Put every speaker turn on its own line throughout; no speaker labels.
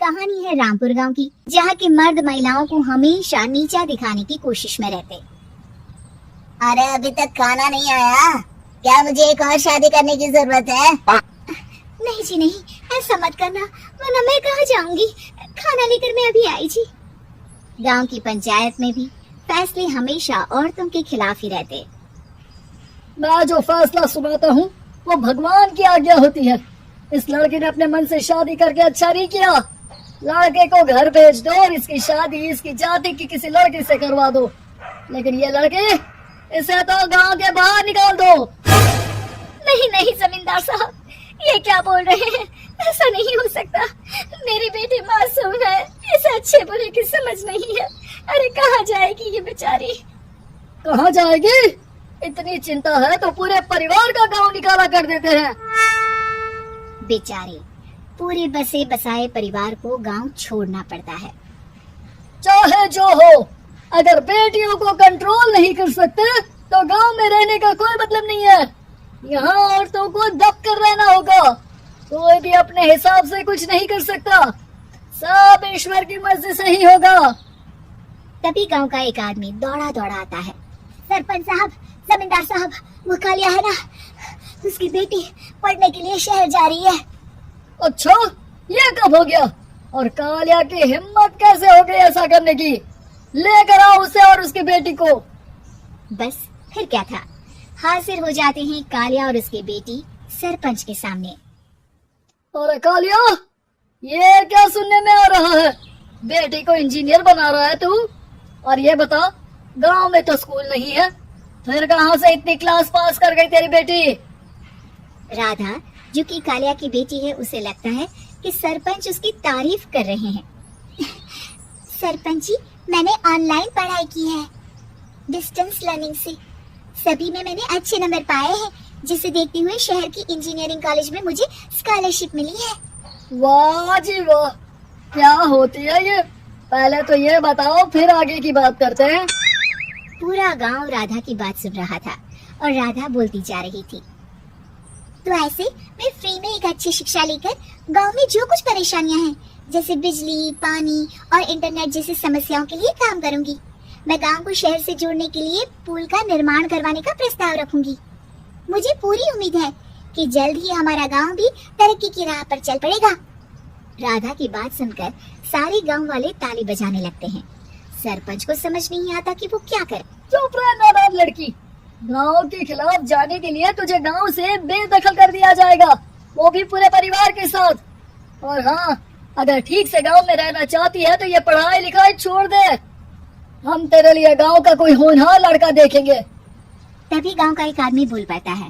कहानी है रामपुर गांव की, जहाँ के मर्द महिलाओं को हमेशा नीचा दिखाने की कोशिश में रहते।
अरे अभी तक खाना नहीं आया क्या? मुझे एक और शादी करने की जरूरत है।
नहीं जी नहीं, ऐसा मत करना, वरना मैं कहाँ जाऊंगी। खाना लेकर मैं अभी आई जी। गांव की पंचायत में भी फैसले हमेशा औरतों के खिलाफ ही रहते।
मैं जो फैसला सुनाता हूँ वो भगवान की आज्ञा होती है। इस लड़के ने अपने मन से शादी करके अच्छा नहीं किया। लड़के को घर भेज दो और इसकी शादी इसकी जाति की किसी लड़के से करवा दो, लेकिन ये लड़के इसे तो गांव के बाहर निकाल दो।
नहीं नहीं जमींदार साहब, ये क्या बोल रहे हैं? ऐसा नहीं हो सकता। मेरी बेटी मासूम है, इसे अच्छे बुरे की समझ नहीं है। अरे कहाँ जाएगी ये बेचारी?
कहाँ जाएगी? इतनी चिंता है तो पूरे परिवार का गांव निकाला कर देते हैं।
बेचारे पूरे बसे बसाए परिवार को गांव छोड़ना पड़ता है।
चाहे जो हो, अगर बेटियों को कंट्रोल नहीं कर सकते तो गांव में रहने का कोई मतलब नहीं है। यहाँ औरतों को दब कर रहना होगा। कोई भी अपने हिसाब से कुछ नहीं कर सकता, सब ईश्वर की मर्जी से ही होगा।
तभी गांव का एक आदमी दौड़ा दौड़ा आता है। सरपंच साहब, जमींदार साहब, वो कालिया है ना, उसकी बेटी पढ़ने के लिए शहर जा रही है।
अच्छा, ये कब हो गया? और कालिया की हिम्मत कैसे हो गई ऐसा करने की? लेकर आओ उसे और उसकी बेटी को।
बस फिर क्या था, हाजिर हो जाते हैं कालिया और उसकी बेटी सरपंच के सामने।
अरे कालिया, ये क्या सुनने में आ रहा है? बेटी को इंजीनियर बना रहा है तू? और ये बता, गांव में तो स्कूल नहीं है, फिर कहाँ से इतनी क्लास पास कर गई तेरी बेटी?
राधा, जो कि कालिया की बेटी है, उसे लगता है कि सरपंच उसकी तारीफ कर रहे हैं। सरपंच जी, मैंने ऑनलाइन पढ़ाई की है, डिस्टेंस लर्निंग से। सभी में मैंने अच्छे नंबर पाए हैं, जिसे देखते हुए शहर की इंजीनियरिंग कॉलेज में मुझे स्कॉलरशिप मिली है।
वाह जी वाह, क्या होती है ये? पहले तो ये बताओ, फिर आगे की बात करते हैं।
पूरा गांव राधा की बात सुन रहा था और राधा बोलती जा रही थी। तो ऐसे मैं फ्री में एक अच्छी शिक्षा लेकर गांव में जो कुछ परेशानियां हैं, जैसे बिजली, पानी और इंटरनेट जैसी समस्याओं के लिए काम करूंगी। मैं गांव को शहर से जोड़ने के लिए पुल का निर्माण करवाने का प्रस्ताव रखूंगी। मुझे पूरी उम्मीद है कि जल्द ही हमारा गांव भी तरक्की की राह पर चल पड़ेगा। राधा की बात सुनकर सारे गांव वाले ताली बजाने लगते हैं। सरपंच को समझ नहीं आता कि वो क्या करे।
चुप रह नादान लड़की, गांव के खिलाफ जाने के लिए तुझे गांव से बेदखल कर दिया जाएगा, वो भी पूरे परिवार के साथ। और हाँ, अगर ठीक से गांव में रहना चाहती है तो ये पढ़ाई लिखाई छोड़ दे। हम तेरे लिए गांव का कोई होनहार लड़का देखेंगे।
तभी गांव का एक आदमी बोल पड़ता है।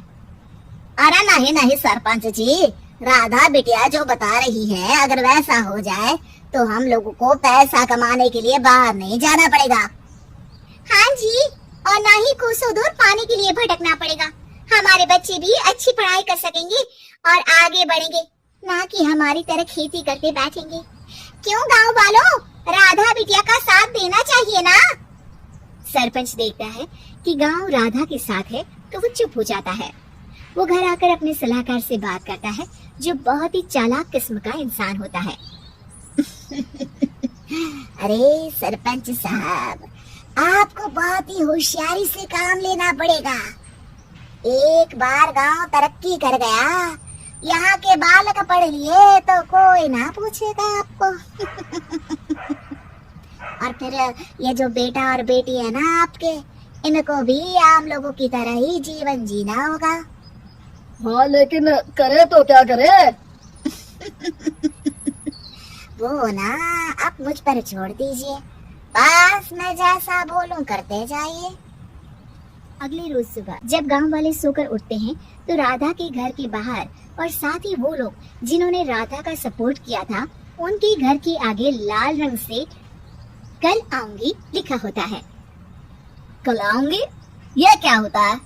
अरे नहीं नहीं सरपंच जी, राधा बिटिया जो बता रही है, अगर वैसा हो जाए तो हम लोगों को पैसा कमाने के लिए बाहर नहीं जाना पड़ेगा।
हाँ जी, और ना ही कोसों दूर पानी के लिए भटकना पड़ेगा। हमारे बच्चे भी अच्छी पढ़ाई कर सकेंगे और आगे बढ़ेंगे, ना कि हमारी तरह खेती करते बैठेंगे। क्यों गांव वालों, राधा बिटिया का साथ देना चाहिए ना। सरपंच देखता है कि गांव राधा के साथ है तो वो चुप हो जाता है। वो घर आकर अपने सलाहकार से बात करता है, जो बहुत ही चालाक किस्म का इंसान होता है।
अरे सरपंच साहब, आपको बहुत ही होशियारी से काम लेना पड़ेगा। एक बार गांव तरक्की कर गया, यहाँ के बालक पढ़ लिए तो कोई ना पूछेगा आपको। और फिर ये जो बेटा और बेटी है ना आपके, इनको भी आम लोगों की तरह ही जीवन जीना होगा।
हाँ, लेकिन करे तो क्या करे?
वो ना आप मुझ पर छोड़ दीजिए, बस मैं जैसा बोलूं करते जाइए।
अगले रोज सुबह जब गांव वाले सोकर उठते हैं तो राधा के घर के बाहर और साथ ही वो लोग जिन्होंने राधा का सपोर्ट किया था, उनके घर के आगे लाल रंग से कल आऊंगी लिखा होता है।
कल आऊंगी, ये क्या होता है?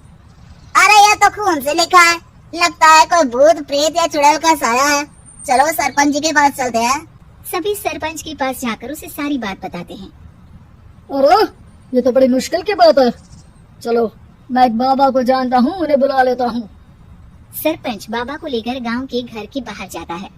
अरे ये तो खून से लिखा है, लगता है कोई भूत प्रेत या चुड़ैल का साया है। चलो सरपंच जी के पास चलते हैं।
सभी सरपंच के पास जाकर उसे सारी बात बताते हैं।
अरे ये तो बड़ी मुश्किल की बात है। चलो, मैं एक बाबा को जानता हूँ, उन्हें बुला लेता हूँ।
सरपंच बाबा को लेकर गांव के घर के बाहर जाता है।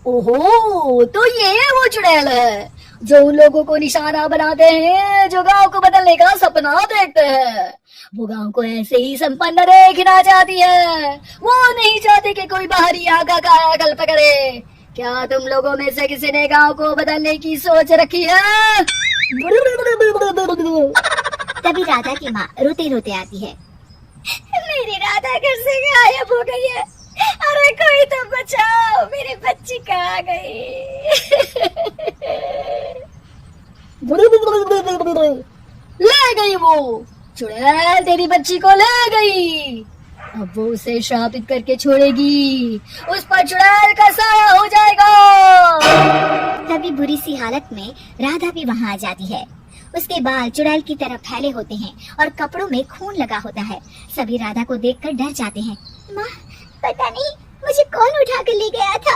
ओहो, तो ये वो चुड़ैल है जो उन लोगों को निशाना बनाते हैं जो गांव को बदलने का सपना देखते हैं। वो गांव को ऐसे ही संपन्न देखना चाहती है। वो नहीं चाहती कि कोई बाहरी आका कायाकल्प करे। क्या तुम लोगों में से किसी ने गांव को बदलने की सोच रखी है?
तभी राधा की माँ रोते रोते आती है।
मेरी राधा घर से गायब हो गई है। अरे कोई तो बचाओ, मेरी बच्ची कहाँ गई?
ले गई वो चुड़ैल, तेरी बच्ची को ले गई। अब वो उसे श्रापित करके छोड़ेगी। उस पर चुड़ैल का साया हो जाएगा।
तभी बुरी सी हालत में राधा भी वहाँ आ जाती है। उसके बाल चुड़ैल की तरह फैले होते हैं और कपड़ों में खून लगा होता है। सभी राधा को देखकर डर जाते हैं।
माँ, पता नहीं मुझे कौन उठा कर ले गया था।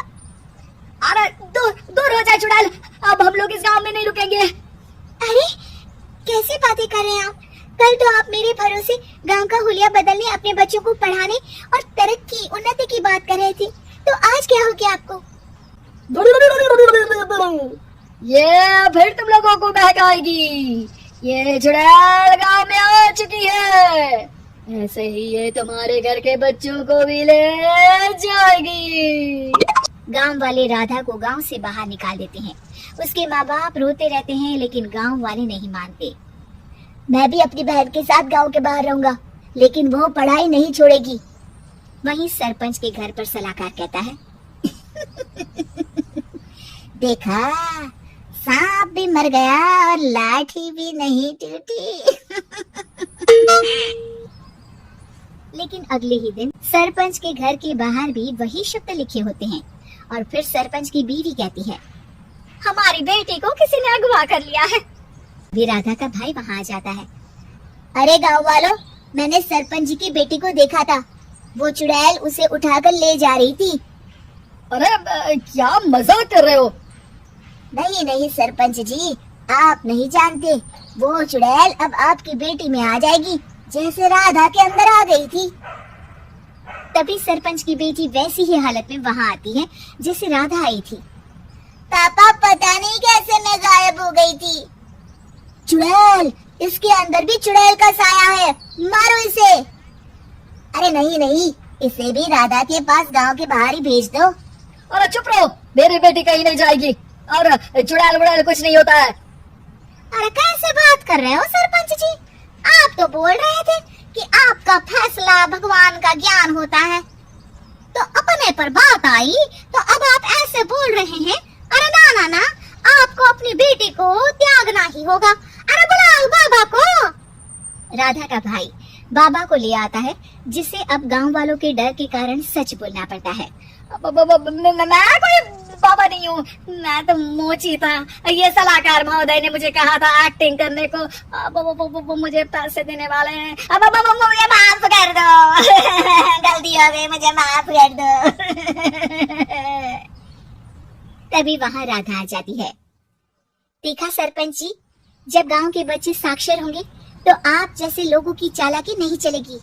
अरे दूर हो जा चुड़ैल, अब हम लोग इस गांव में नहीं रुकेंगे।
अरे कैसी बातें कर रहे हैं आप? कल तो आप मेरे भरोसे गांव का हुलिया बदलने, अपने बच्चों को पढ़ाने और तरक्की उन्नति की बात कर रहे थे, तो आज क्या हो गया आपको?
ये फिर तुम लोगों को बहकाएगी। ये चुड़ैल गांव में आ चुकी है। ऐसे ही ये तुम्हारे घर के बच्चों को भी ले जाएगी।
गांव वाले राधा को गांव से बाहर निकाल देते हैं। उसके माँ बाप रोते रहते हैं, लेकिन गांव वाले नहीं मानते।
मैं भी अपनी बहन के साथ गांव के बाहर रहूंगा, लेकिन वो पढ़ाई नहीं छोड़ेगी।
वहीं सरपंच के घर पर सलाहकार कहता है,
देखा, सांप भी मर गया और लाठी भी नहीं टूटी।
लेकिन अगले ही दिन सरपंच के घर के बाहर भी वही शब्द लिखे होते हैं। और फिर सरपंच की बीवी कहती है,
हमारी बेटी को किसी ने अगवा कर लिया है।
भी राधा का भाई वहाँ आ जाता है।
अरे गांव वालों, मैंने सरपंच जी की बेटी को देखा था। वो चुड़ैल उसे उठाकर ले जा रही थी।
अरे क्या मजाक कर रहे हो?
नहीं नहीं सरपंच जी, आप नहीं जानते। वो चुड़ैल अब आपकी बेटी में आ जाएगी, जैसे राधा के अंदर आ गई थी।
तभी सरपंच की बेटी वैसी ही हालत में वहाँ आती है जैसे राधा आई थी।
पापा, पता नहीं कैसे मैं गायब हो गई थी। चुड़ैल, इसके अंदर भी चुड़ैल का साया है, मारो इसे। अरे नहीं नहीं, इसे भी राधा के पास गांव के बाहर ही भेज दो।
अरे चुप रहो, मेरी बेटी कहीं नहीं जाएगी और चुड़ैल वुड़ैल कुछ नहीं होता है।
अरे कैसे बात कर रहे हो सरपंच जी? आप तो बोल रहे थे कि आपका फैसला भगवान का ज्ञान होता है, तो अपने पर बात आई तो अब आप ऐसे बोल रहे हैं। अरे ना ना ना, आपको अपनी बेटी को त्यागना ही होगा। अरे बुलाओ बाबा को।
राधा का भाई बाबा को ले आता है, जिसे अब गांव वालों के डर के कारण सच बोलना पड़ता है।
मैं कोई बाबा नहीं हूँ, मैं तो मोची था। ये सलाहकार महोदय ने मुझे कहा था एक्टिंग करने को। वो मुझे पैसे देने वाले हैं।
अब मुझे माफ कर दो। गलती हो गई, मुझे माफ कर दो।
तभी वहाँ राधा आ जाती है। देखा सरपंच जी, जब गांव के बच्चे साक्षर होंगे तो आप जैसे लोगों की चालाकी नहीं चलेगी।